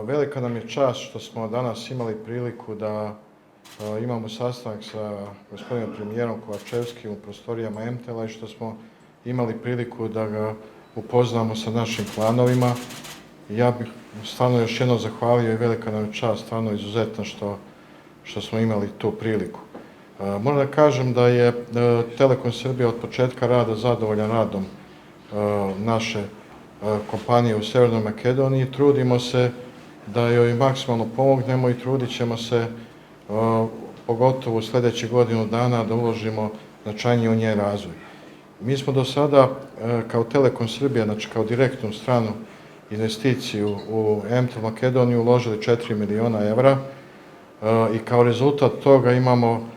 Velika nam je čast što smo danas imali priliku da imamo sastanak sa gospodinom premijerom Kovačevskim u prostorijama MTEL-a i što smo imali priliku da ga upoznamo sa našim planovima. Ja bih stvarno još jednom zahvalio i velika nam je čast, stvarno izuzetno što smo imali tu priliku. Moram da kažem da je Telekom Srbija od početka rada zadovoljan radom naše kompanije u Severnoj Makedoniji. Trudimo se da joj maksimalno pomognemo i trudit ćemo se pogotovo u sljedećih godinu dana da uložimo značajnije u njen razvoj. Mi smo do sada kao Telekom Srbija, znači kao direktnu stranu investiciju u MTEL Makedoniju uložili 4 miliona evra i kao rezultat toga imamo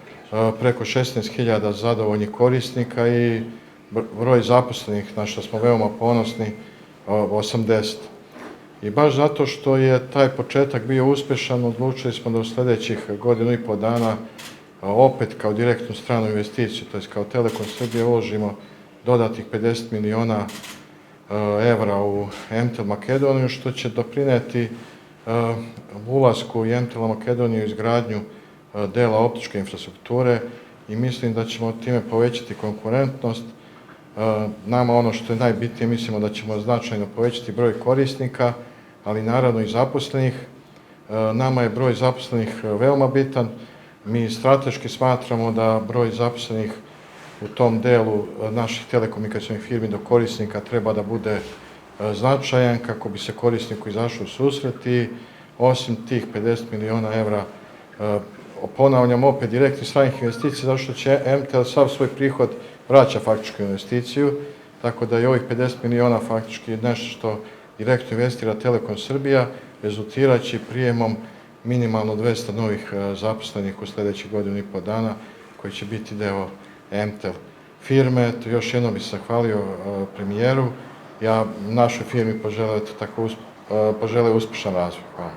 preko 16.000 zadovoljnih korisnika i broj zaposlenih, na što smo veoma ponosni, 80. I baš zato što je taj početak bio uspješan, odlučili smo da u sljedećih godinu i pol dana opet kao direktnu stranu investiciju, to je kao Telekom Srbije, uložimo dodatnih 50 miliona evra u MTEL Makedoniju, što će doprinijeti ulasku u MTEL Makedoniju izgradnju dela optičke infrastrukture i mislim da ćemo time povećati konkurentnost. Nama ono što je najbitnije, mislimo da ćemo značajno povećati broj korisnika, ali naravno i zaposlenih. Nama je broj zaposlenih veoma bitan. Mi strateški smatramo da broj zaposlenih u tom delu naših telekomunikacijskih firmi do korisnika treba da bude značajan kako bi se korisniku izašao u susret i osim tih 50 miliona evra, ponavljam opet, direktnih stranih investicija, zato što će MTEL sav svoj prihod vraća faktičku investiciju, tako da je ovih 50 miliona faktički nešto što direktno investira Telekom Srbija, rezultirat će prijemom minimalno 200 novih zaposlenih u sljedećih godinu i pol dana koji će biti deo MTEL firme. Još jednom bih se zahvalio premijeru. Ja našoj firmi poželeo uspješan razvoj. Hvala.